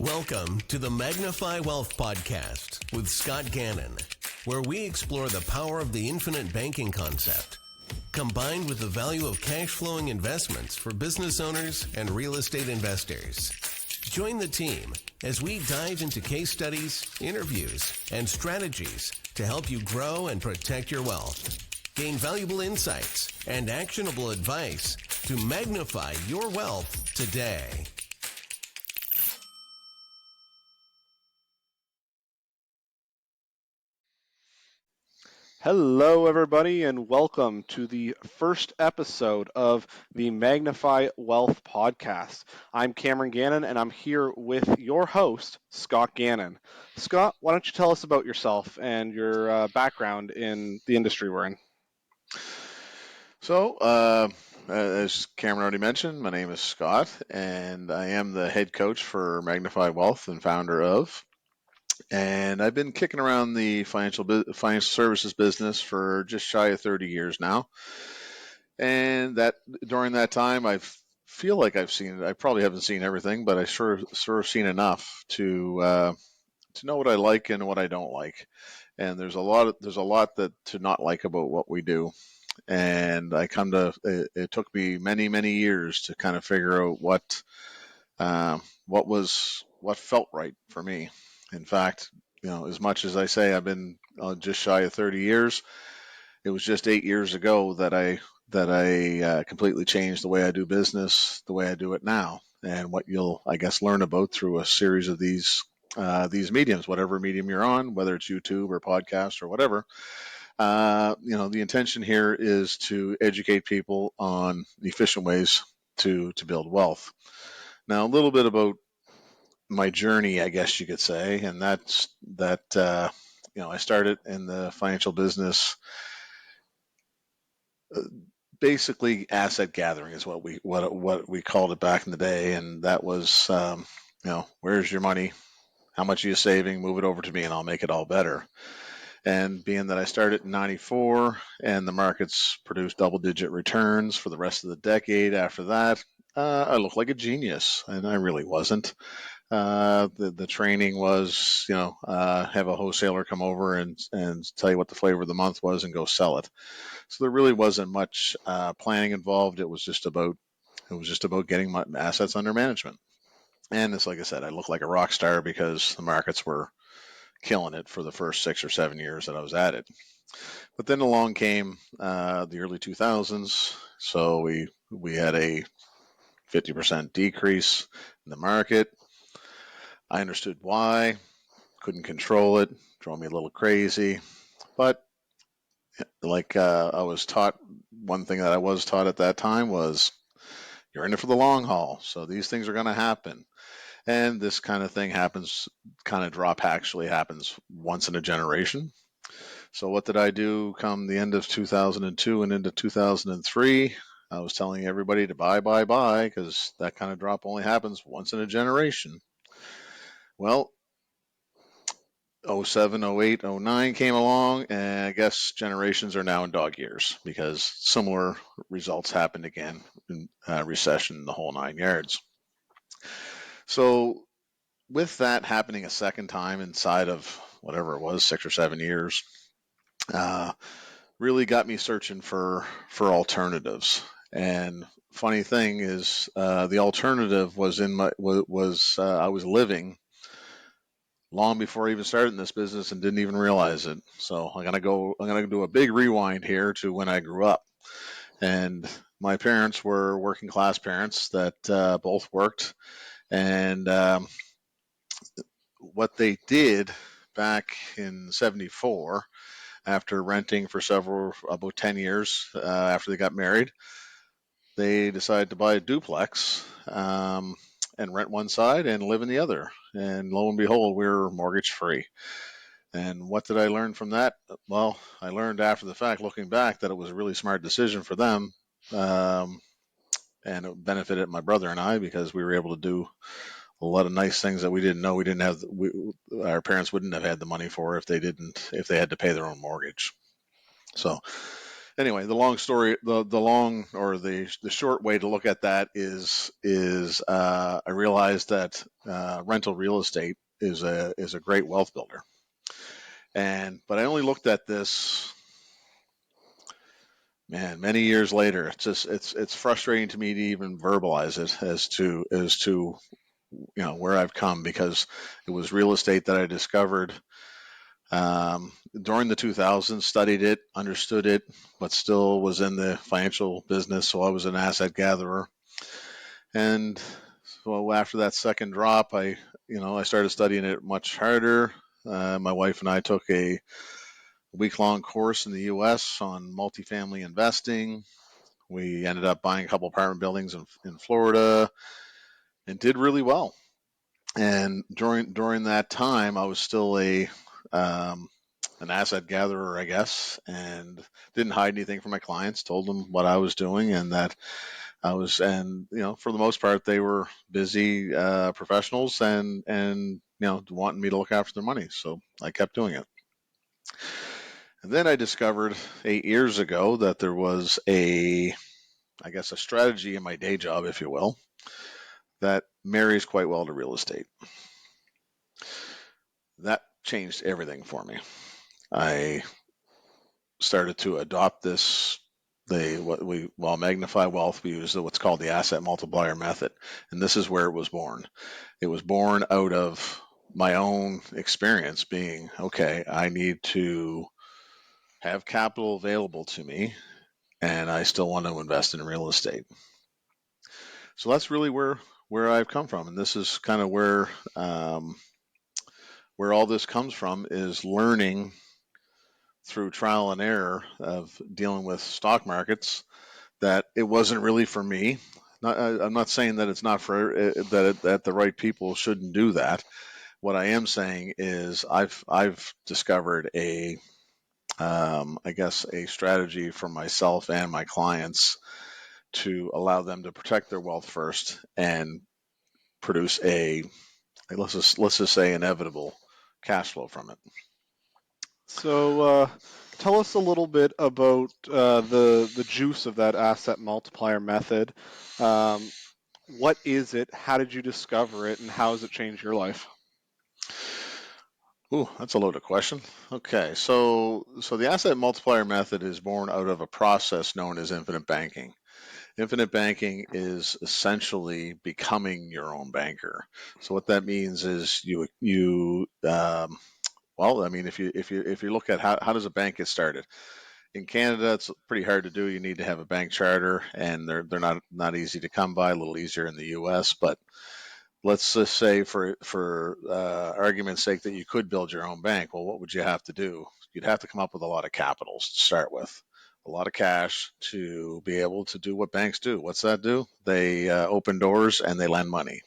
Welcome to the Magnify Wealth podcast with Scott Gannon, where we explore the power of the infinite banking concept, combined with the value of cash flowing investments for business owners and real estate investors. Join the team as we dive into case studies, interviews, and strategies to help you grow and protect your wealth. Gain valuable insights and actionable advice to magnify your wealth today. Hello, everybody, and welcome to the first episode of the Magnify Wealth podcast. I'm Cameron Gannon, and I'm here with your host, Scott Gannon. Scott, why don't you tell us about yourself and your background in the industry we're in? So, as Cameron already mentioned, my name is Scott, and I am the head coach for Magnify Wealth and founder of. And I've been kicking around the financial services business for just shy of 30 years now. And that during that time, I feel like I've seen. I probably haven't seen everything, but I sort of seen enough to know what I like and what I don't like. And there's a lot that to not like about what we do. And it took me many years to kind of figure out what felt right for me. In fact, as much as I say I've been just shy of 30 years, it was just 8 years ago that I completely changed the way I do business, the way I do it now, and what you'll, I guess, learn about through a series of these mediums, whatever medium you're on, whether it's YouTube or podcast or whatever. The intention here is to educate people on efficient ways to build wealth. Now, a little bit about my journey, I guess you could say, and that's that. I started in the financial business. Basically, asset gathering is what we called it back in the day, and that was, where's your money? How much are you saving? Move it over to me, and I'll make it all better. And being that I started in '94 and the markets produced double-digit returns for the rest of the decade after that, I looked like a genius, and I really wasn't. The training was, have a wholesaler come over and tell you what the flavor of the month was and go sell it. So there really wasn't much planning involved. It was just about getting my assets under management. And it's like I said, I looked like a rock star because the markets were killing it for the first 6 or 7 years that I was at it. But then along came the early 2000s. So we had a 50% decrease in the market. I understood why, couldn't control it, drove me a little crazy. But like I was taught, one thing that I was taught at that time was you're in it for the long haul. So these things are going to happen. And this kind of thing drop actually happens once in a generation. So what did I do come the end of 2002 and into 2003? I was telling everybody to buy, because that kind of drop only happens once in a generation. Well, 07, 08, 09 came along, and I guess generations are now in dog years because similar results happened again in recession, the whole 9 yards. So with that happening a second time inside of whatever it was, 6 or 7 years, really got me searching for alternatives. And funny thing is, the alternative was I was living long before I even started in this business and didn't even realize it. So I'm gonna do a big rewind here to when I grew up. And my parents were working class parents that both worked. And what they did back in '74, after renting for about 10 years after they got married, they decided to buy a duplex and rent one side and live in the other. And lo and behold, we were mortgage free. And what did I learn from that? Well, I learned after the fact, looking back, that it was a really smart decision for them. And it benefited my brother and I because we were able to do a lot of nice things that we didn't know. Our parents wouldn't have had the money for if they had to pay their own mortgage. So anyway, the long story, the long or the short way to look at that is I realized that rental real estate is a great wealth builder, but I only looked at this, man, many years later. It's frustrating to me to even verbalize it as to where I've come, because it was real estate that I discovered during the 2000s, studied it, understood it, but still was in the financial business. So I was an asset gatherer. And so after that second drop, I started studying it much harder. My wife and I took a week-long course in the U.S. on multifamily investing. We ended up buying a couple apartment buildings in Florida and did really well. And during that time, I was still an asset gatherer, I guess, and didn't hide anything from my clients. Told them what I was doing, and that and for the most part, they were busy professionals, and wanting me to look after their money. So I kept doing it. And then I discovered 8 years ago that there was a strategy in my day job, if you will, that marries quite well to real estate. That changed everything for me. I started to adopt this. Magnify Wealth, we use what's called the Asset Multiplier Method, and this is where it was born. It was born out of my own experience, being okay. I need to have capital available to me, and I still want to invest in real estate. So that's really where I've come from, and this is kind of where all this comes from, is learning through trial and error of dealing with stock markets, that it wasn't really for me. I'm not saying that it's not for that the right people shouldn't do that. What I am saying is I've discovered a strategy for myself and my clients to allow them to protect their wealth first and produce let's just say inevitable cash flow from it. So, tell us a little bit about the juice of that asset multiplier method. What is it? How did you discover it? And how has it changed your life? Ooh, that's a loaded question. Okay, so the asset multiplier method is born out of a process known as infinite banking. Infinite banking is essentially becoming your own banker. So what that means is if you look at how does a bank get started? In Canada, it's pretty hard to do. You need to have a bank charter, and they're not easy to come by. A little easier in the U.S., but let's just say for argument's sake that you could build your own bank. Well, what would you have to do? You'd have to come up with a lot of capitals to start with, a lot of cash to be able to do what banks do. What's that do? They open doors and they lend money.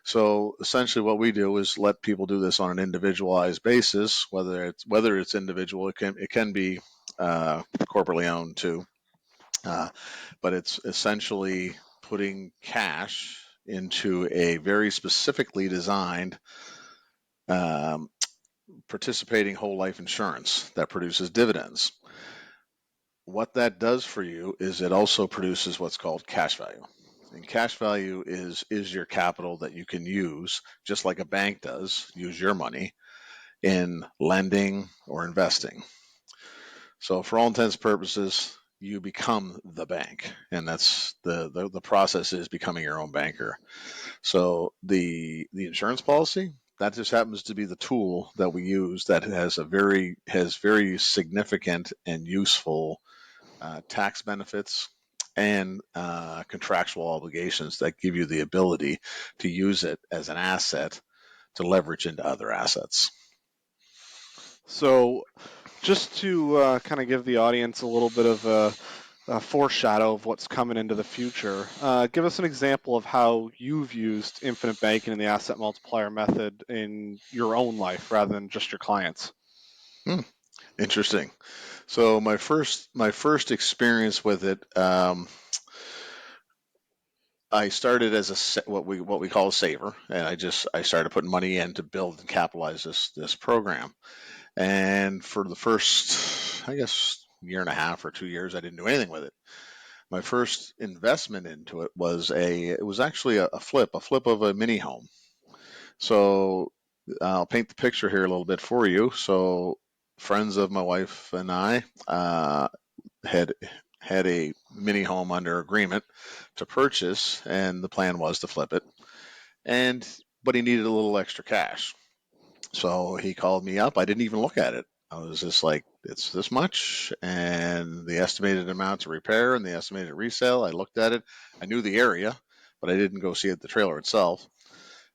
So essentially what we do is let people do this on an individualized basis, whether it's individual, it can be corporately owned too, but it's essentially putting cash into a very specifically designed participating whole life insurance that produces dividends. What that does for you is it also produces what's called cash value. And cash value is your capital that you can use, just like a bank does, use your money in lending or investing. So for all intents and purposes, you become the bank, and that's the process is becoming your own banker. So the insurance policy, that just happens to be the tool that we use that has very significant and useful tax benefits and contractual obligations that give you the ability to use it as an asset to leverage into other assets. So, just to kind of give the audience a little bit of a foreshadow of what's coming into the future, give us an example of how you've used infinite banking and the asset multiplier method in your own life rather than just your clients. Interesting. So my first experience with it, I started as what we call a saver, and I started putting money in to build and capitalize this program. And for the first, year and a half or 2 years, I didn't do anything with it. My first investment into it was actually a flip of a mini home. So I'll paint the picture here a little bit for you. So friends of my wife and I had a mini home under agreement to purchase, and the plan was to flip it. But he needed a little extra cash. So he called me up. I didn't even look at it. I was just like, it's this much, and the estimated amount to repair and the estimated resale. I looked at it. I knew the area, but I didn't go see it, the trailer itself.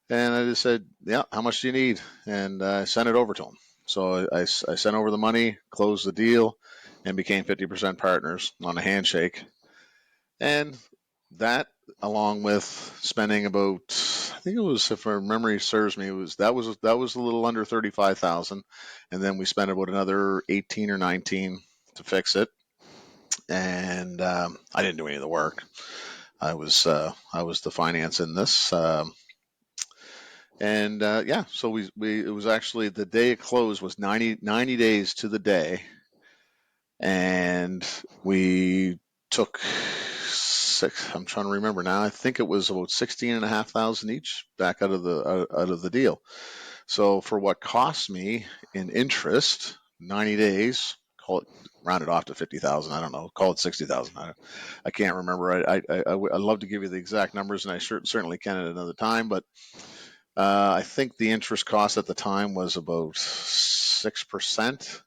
And I just said, yeah, how much do you need? And I sent it over to him. So I sent over the money, closed the deal, and became 50% partners on a handshake. And that, along with spending about, I think it was, if my memory serves me, that was a little under 35,000, and then we spent about another 18 or 19 to fix it. And I didn't do any of the work. I was the finance in this. So it was actually, the day it closed was 90 days to the day, and we took I'm trying to remember now. I think it was about 16,500 each back out of the deal. So for what cost me in interest, 90 days, call it, round it off to 50,000. I don't know, call it 60,000. I can't remember. I'd love to give you the exact numbers, and I certainly can at another time. But I think the interest cost at the time was about 6%.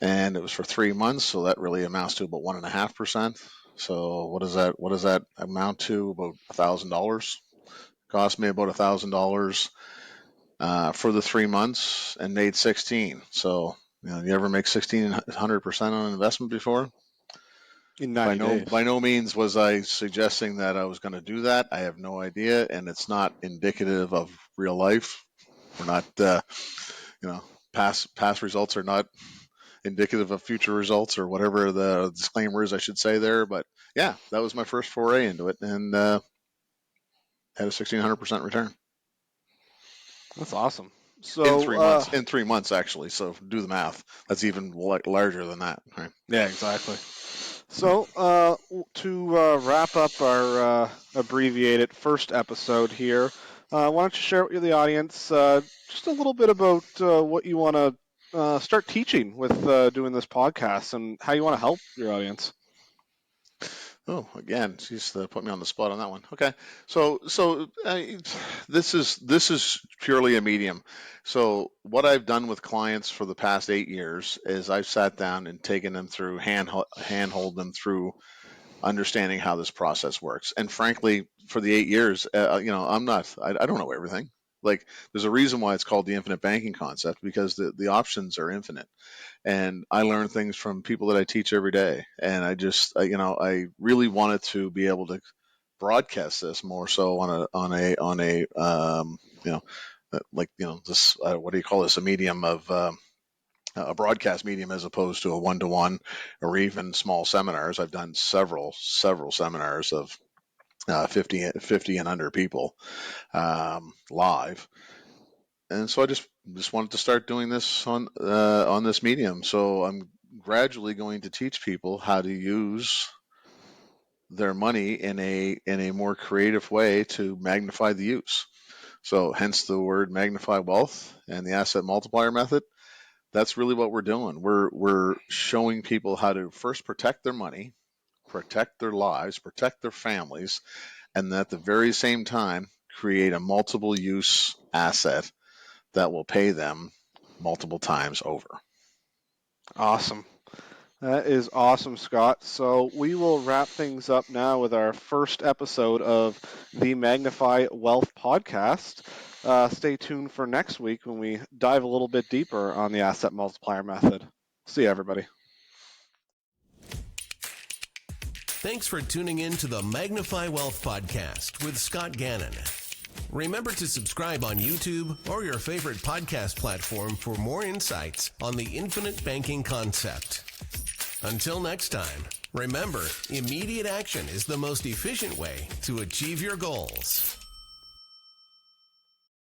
And it was for 3 months, so that really amounts to about 1.5%. So what does that amount to? About $1,000. Cost me about $1,000 for the 3 months, and made 16. So you ever make 1,600% on an investment before? In 90 days. By no means was I suggesting that I was going to do that. I have no idea, and it's not indicative of real life. We're not, past results are not indicative of future results, or whatever the disclaimer is, I should say there. But yeah, that was my first foray into it, and had a 1,600% return. That's awesome. So in 3 months, actually. So do the math. That's even larger than that. Right? Yeah, exactly. So to wrap up our abbreviated first episode here, why don't you share with the audience just a little bit about what you want to start teaching with doing this podcast, and how you want to help your audience? Oh, again, she's put me on the spot on that one. Okay, so this is purely a medium. So what I've done with clients for the past 8 years is I've sat down and taken them through, handhold them through understanding how this process works. And frankly, for the 8 years, I don't know everything. Like, there's a reason why it's called the infinite banking concept, because the options are infinite. And I learn things from people that I teach every day. And I really wanted to be able to broadcast this more so on a this, what do you call this, a medium of a broadcast medium, as opposed to a one-to-one or even small seminars. I've done several seminars of 50 and under people live. And so I just wanted to start doing this on this medium. So I'm gradually going to teach people how to use their money in a more creative way to magnify the use. So hence the word Magnify Wealth and the Asset Multiplier Method. That's really what we're doing. We're showing people how to first protect their money, protect their lives, protect their families, and at the very same time create a multiple use asset that will pay them multiple times over. Awesome. That is awesome, Scott. So we will wrap things up now with our first episode of the Magnify Wealth podcast. Stay tuned for next week when we dive a little bit deeper on the Asset Multiplier Method. See you, everybody. Thanks for tuning in to the Magnify Wealth podcast with Scott Gannon. Remember to subscribe on YouTube or your favorite podcast platform for more insights on the infinite banking concept. Until next time, remember, immediate action is the most efficient way to achieve your goals.